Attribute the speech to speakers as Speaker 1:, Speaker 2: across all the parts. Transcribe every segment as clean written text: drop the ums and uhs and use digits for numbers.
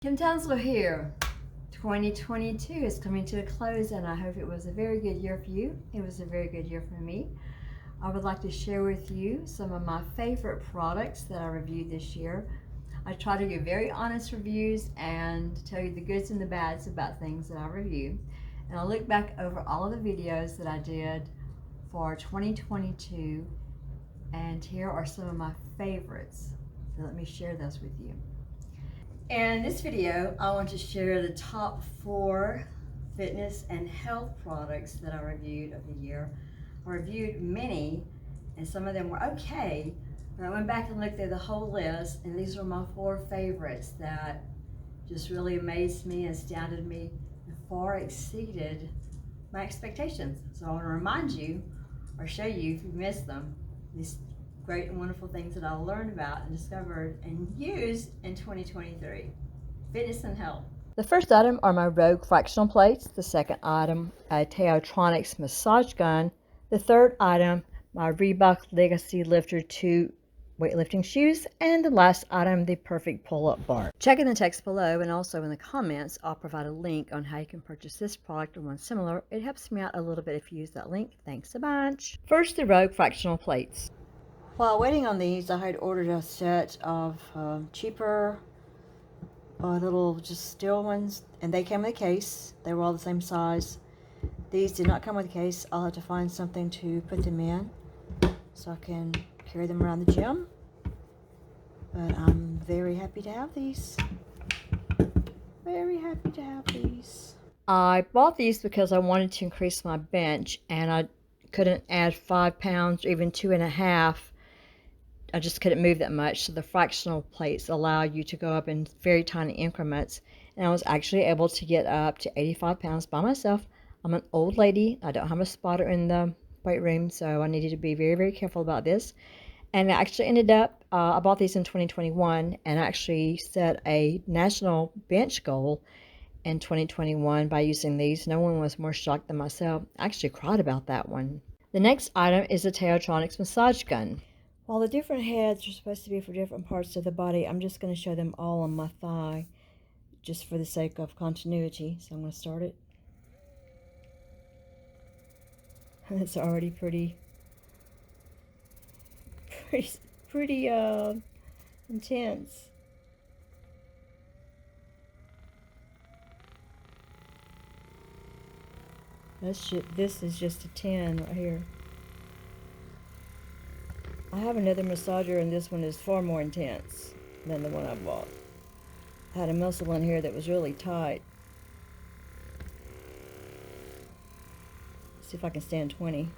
Speaker 1: KimTownselYouTube here. 2022 is coming to a close, and I hope it was a very good year for you. It was a very good year for me. I would like to share with you some of my favorite products that I reviewed this year. I try to give very honest reviews and tell you the goods and the bads about things that I review. And I'll look back over all of the videos that I did for 2022, and here are some of my favorites. So let me share those with you. In this video, I want to share the top 4 fitness and health products that I reviewed of the year. I reviewed many, and some of them were okay, but I went back and looked through the whole list, and these were my 4 favorites that just really amazed me, astounded me, and far exceeded my expectations. So I want to remind you, or show you if you missed them, these great and wonderful things that I learned about and discovered and used in 2023. Fitness and health. The first item are my Reebok fractional plates. The second item, a Townsel massage gun. The third item, my Reebok Legacy Lifter 2 weightlifting shoes. And the last item, the perfect pull-up bar. Check in the text below, and also in the comments, I'll provide a link on how you can purchase this product or one similar. It helps me out a little bit if you use that link. Thanks a bunch. First, the Reebok fractional plates. While waiting on these, I had ordered a set of cheaper little just steel ones, and they came with a case. They were all the same size. These did not come with a case. I'll have to find something to put them in so I can carry them around the gym. But I'm very happy to have these. Very happy to have these. I bought these because I wanted to increase my bench, and I couldn't add 5 pounds or even 2.5. I just couldn't move that much, so the fractional plates allow you to go up in very tiny increments, and I was actually able to get up to 85 pounds by myself. I'm an old lady. I don't have a spotter in the weight room, so I needed to be very, very careful about this. And I actually ended up, I bought these in 2021, and I actually set a national bench goal in 2021 by using these. No one was more shocked than myself. I actually cried about that one. The next item is the Townsel massage gun. While the different heads are supposed to be for different parts of the body, I'm just going to show them all on my thigh, just for the sake of continuity. So I'm going to start it. It's already pretty intense. This is just a 10 right here. I have another massager, and this one is far more intense than the one I bought. I had a muscle in here that was really tight. Let's see if I can stand 20.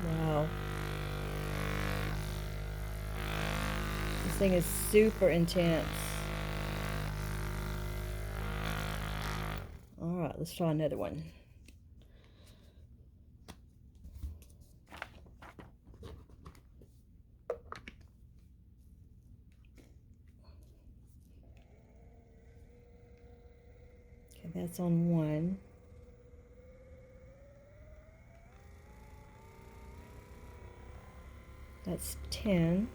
Speaker 1: Wow. This thing is super intense. Alright, let's try another one. Okay, that's on 1. That's 10.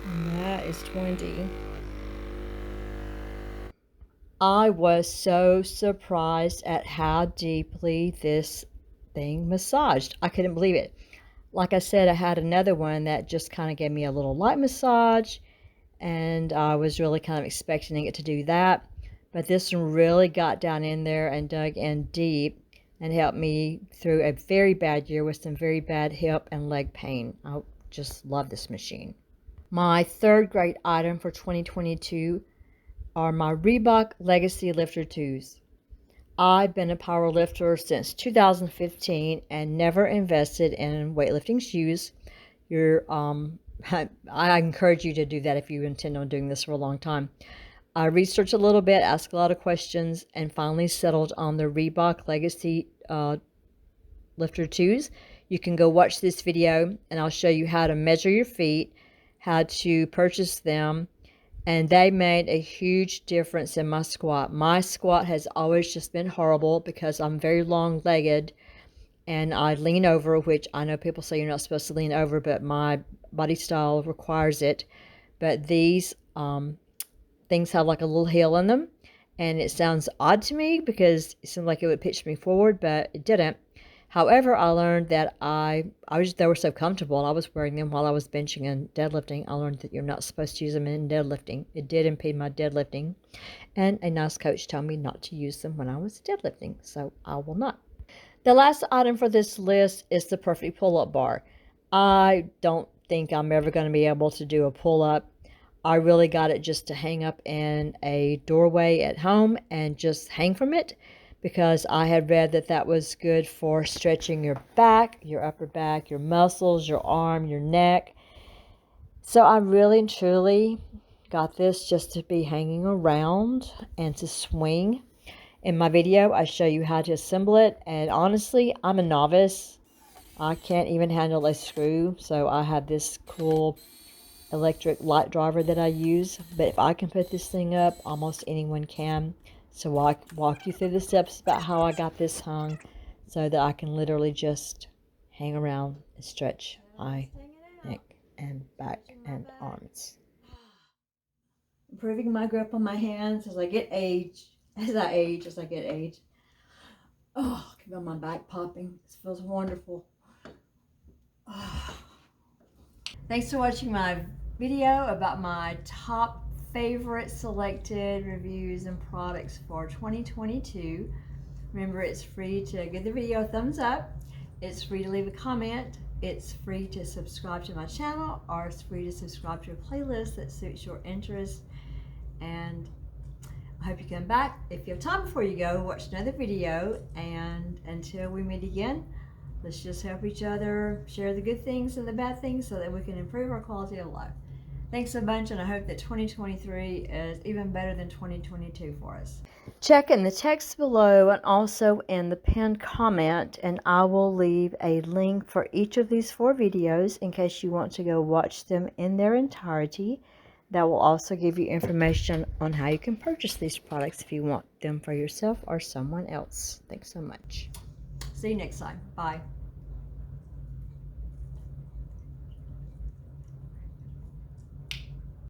Speaker 1: And that is 20. I was so surprised at how deeply this thing massaged. I couldn't believe it. Like I said, I had another one that just kind of gave me a little light massage, and I was really kind of expecting it to do that. But this one really got down in there and dug in deep and helped me through a very bad year with some very bad hip and leg pain. I just love this machine. My third great item for 2022 are my Reebok Legacy Lifter 2s. I've been a power lifter since 2015 and never invested in weightlifting shoes. I encourage you to do that if you intend on doing this for a long time. I researched a little bit, asked a lot of questions, and finally settled on the Reebok Legacy Lifter 2s. You can go watch this video, and I'll show you how to measure your feet, how to purchase them, and they made a huge difference in my squat. My squat has always just been horrible because I'm very long-legged and I lean over, which I know people say you're not supposed to lean over, but my body style requires it. But these things have like a little heel in them, and it sounds odd to me because it seemed like it would pitch me forward, but it didn't. However, I learned that they were so comfortable. I was wearing them while I was benching and deadlifting. I learned that you're not supposed to use them in deadlifting. It did impede my deadlifting, and a nice coach told me not to use them when I was deadlifting, so I will not. The last item for this list is the Perfect Pull-Up Bar. I don't think I'm ever going to be able to do a pull-up. I really got it just to hang up in a doorway at home and just hang from it, because I had read that that was good for stretching your back, your upper back, your muscles, your arm, your neck. So I really and truly got this just to be hanging around and to swing. In my video, I show you how to assemble it, and honestly, I'm a novice. I can't even handle a screw, so I have this cool electric light driver that I use. But if I can put this thing up, almost anyone can. So I'll walk you through the steps about how I got this hung so that I can literally just hang around and stretch my neck and back and arms. Improving my grip on my hands as I get age. As I get age. Oh, I can feel my back popping. This feels wonderful. Oh. Thanks for watching my video about my top favorite selected reviews and products for 2022. Remember, it's free to give the video a thumbs up. It's free to leave a comment. It's free to subscribe to my channel, or it's free to subscribe to a playlist that suits your interest. And I hope you come back. If you have time before you go, watch another video. And until we meet again, let's just help each other share the good things and the bad things so that we can improve our quality of life. Thanks a bunch, and I hope that 2023 is even better than 2022 for us. Check in the text below and also in the pinned comment, and I will leave a link for each of these 4 videos in case you want to go watch them in their entirety. That will also give you information on how you can purchase these products if you want them for yourself or someone else. Thanks so much. See you next time. Bye.